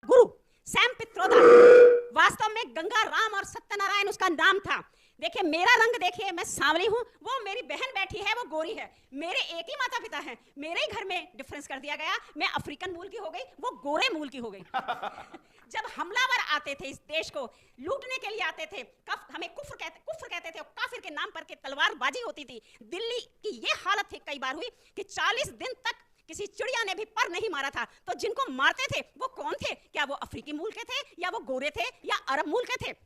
गुरु Sam Pitroda वास्तव में गंगा राम और सत्यनारायण उसका नाम था। देखिए मेरा रंग देखिए, मैं सांवली हूँ, वो मेरी बहन बैठी है वो गोरी है, मेरे एक ही माता पिता हैं, मेरे ही घर में डिफरेंस कर दिया गया, मैं अफ्रीकन मूल की हो गई, वो गोरे मूल की हो गई। जब हमलावर आते थे इस देश को लूटने के लिए आते थे, हमें कुफ्र कहते थे और काफिर के नाम पर के तलवारबाजी होती थी। दिल्ली की ये हालत थी, कई बार हुई कि 40 दिन तक किसी चिड़िया ने भी पर नहीं मारा था। तो जिनको मारते थे वो कौन थे? क्या वो अफ्रीकी मूल के थे या वो गोरे थे या अरब मूल के थे?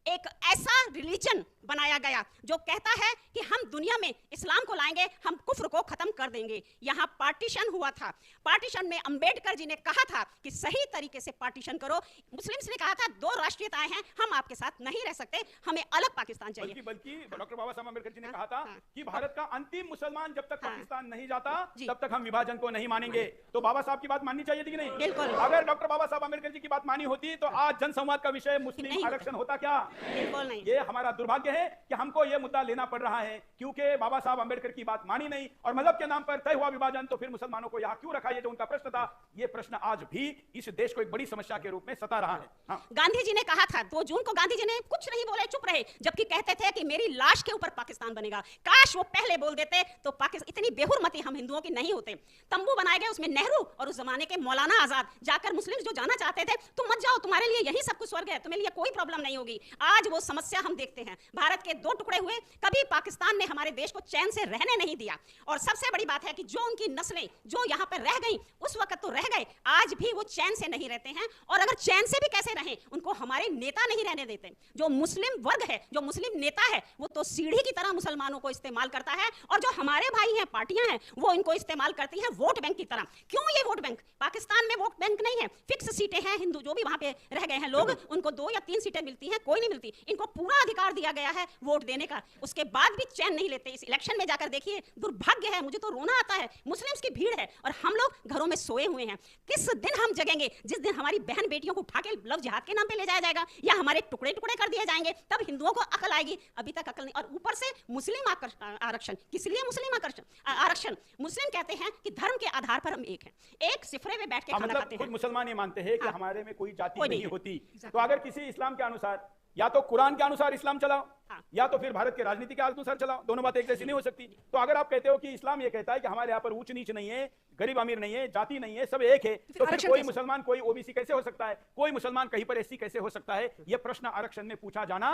एक ऐसा रिलीजन बनाया गया जो कहता है कि हम दुनिया में इस्लाम को लाएंगे, हम कुफ्र को खत्म कर देंगे। यहाँ पार्टीशन हुआ था, पार्टीशन में अंबेडकर जी ने कहा था कि सही तरीके से पार्टीशन करो। मुस्लिम्स ने कहा था दो राष्ट्रीयताएं हैं, हम आपके साथ नहीं रह सकते, हमें अलग पाकिस्तान चाहिए। बल्कि डॉक्टर बाबा साहब अम्बेडकर जी ने कहा था कि भारत का अंतिम मुसलमान जब तक पाकिस्तान नहीं जाता तब तक हम विभाजन को नहीं मानेंगे। तो बाबा साहब की बात माननी चाहिए थी कि नहीं? बिल्कुल। अगर डॉक्टर बाबा साहब अम्बेडकर जी की बात मानी होती तो आज जनसंवाद का विषय मुस्लिम आरक्षण होता क्या? बिल्कुल नहीं। ये हमारा दुर्भाग्य है कि हमको ये मुद्दा लेना पड़ रहा है, क्योंकि बाबा साहब अम्बेडकर की बात मानी नहीं और मजहब के नाम पर तय हुआ विभाजन। तो फिर मुसलमानों को यहाँ क्यों रखा? ये जो उनका प्रश्न था, ये प्रश्न आज भी इस देश को एक बड़ी समस्या के रूप में सता रहा है। हाँ। गांधी जी ने कहा था 2 जून को, गांधी जी ने कुछ नहीं बोले, चुप रहे, जबकि कहते थे कि मेरी लाश के ऊपर पाकिस्तान बनेगा। काश वो पहले बोल देते तो पाकिस्तान, इतनी बेहुरमती हम हिंदुओं की नहीं होते। तंबू बनाए गए, उसमें नेहरू और उस जमाने के मौलाना आजाद जाकर मुस्लिम जो जाना चाहते थे, तुम मत जाओ, तुम्हारे लिए यही सब कुछ स्वर्ग है, तुम्हें लिए कोई प्रॉब्लम नहीं होगी। आज वो समस्या हम देखते हैं, भारत के 2 टुकड़े हुए, कभी पाकिस्तान ने हमारे देश को चैन से रहने नहीं दिया। और सबसे बड़ी बात है कि जो उनकी नस्लें जो यहाँ पर रह गई, उस वक्त तो रह गए, आज भी वो चैन से नहीं रहते हैं। और अगर चैन से भी कैसे रहें, उनको हमारे नेता नहीं रहने देते। जो मुस्लिम वर्ग है, जो मुस्लिम नेता है, वो तो सीढ़ी की तरह मुसलमानों को इस्तेमाल करता है, और जो हमारे भाई हैं, पार्टियां हैं, वो इनको इस्तेमाल करती हैं वोट बैंक की तरह। क्यों ये वोट बैंक? पाकिस्तान में वोट बैंक नहीं है, फिक्स सीटें हैं। हिंदू जो भी वहां पे रह गए हैं लोग, उनको 2 या 3 सीटें मिलती हैं, कोई नहीं मिलती। इनको पूरा अधिकार दिया गया है वोट देने का, उसके बाद भी चैन नहीं लेते। इस इलेक्शन में जाकर देखिए, दुर्भाग्य है, मुझे तो रोना आता है। मुस्लिम्स की भीड़ है और हम लोग घरों में सोए हुए हैं। किस दिन हम जगेंगे? जिस दिन हमारी बहन बेटियों को उठा के लव जिहाद के नाम पे ले जाया जाएगा या हमारे टुकड़े टुकड़े कर दिए जाएंगे, तब हिंदुओं को अकल आएगी। अभी तक अकल नहीं। और ऊपर से मुस्लिम आरक्षण, किस लिए मुस्लिम आरक्षण? मुस्लिम कहते हैं कि धर्म के आधार पर हम एक हैं, एक सिफरे में बैठ के खाना खाते हैं। मुसलमान ये मानते हैं कि हमारे में कोई जाति नहीं होती। तो अगर किसी इस्लाम के अनुसार, या तो कुरान के अनुसार इस्लाम चलाओ, या तो फिर भारत के राजनीति के अनुसार चलाओ, दोनों बातें एक जैसी नहीं हो सकती। तो अगर आप कहते हो कि इस्लाम ये कहता है कि हमारे यहाँ पर ऊंच नीच नहीं है, गरीब अमीर नहीं है, जाति नहीं है, सब एक है, तो फिर कोई मुसलमान कोई ओबीसी कैसे हो सकता है? कोई मुसलमान कहीं पर एससी कैसे हो सकता है? यह प्रश्न आरक्षण में पूछा जाना।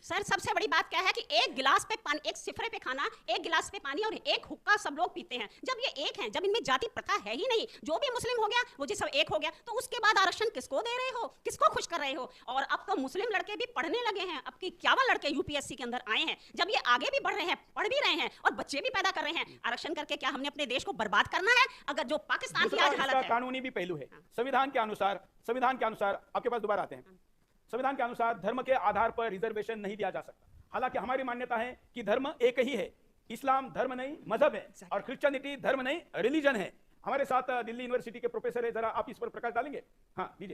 सर सबसे बड़ी बात क्या है कि एक गिलास पे पानी, एक सिफरे पे खाना, एक गिलास पे पानी और एक हुक्का सब लोग पीते हैं। जब ये एक हैं, जब इनमें जाति प्रथा है ही नहीं, जो भी मुस्लिम हो गया वो जी सब एक हो गया, तो उसके बाद आरक्षण किसको दे रहे हो? किसको खुश कर रहे हो? और अब तो मुस्लिम लड़के भी पढ़ने लगे हैं। अब की 51 लड़के यूपीएससी के अंदर आए हैं। जब ये आगे भी बढ़ रहे हैं, पढ़ भी रहे हैं और बच्चे भी पैदा कर रहे हैं, आरक्षण करके क्या हमने अपने देश को बर्बाद करना है? अगर जो पाकिस्तान की आज हालत है, कानूनी भी पहलू है। संविधान के अनुसार आपके पास दोबारा आते हैं, संविधान के अनुसार धर्म के आधार पर रिजर्वेशन नहीं दिया जा सकता। हालांकि हमारी मान्यता है कि धर्म एक ही है, इस्लाम धर्म नहीं मजहब है, और क्रिश्चियनिटी धर्म नहीं रिलीजन है। हमारे साथ दिल्ली यूनिवर्सिटी के प्रोफेसर है, जरा आप इस पर प्रकाश डालेंगे? हाँ दीजिए।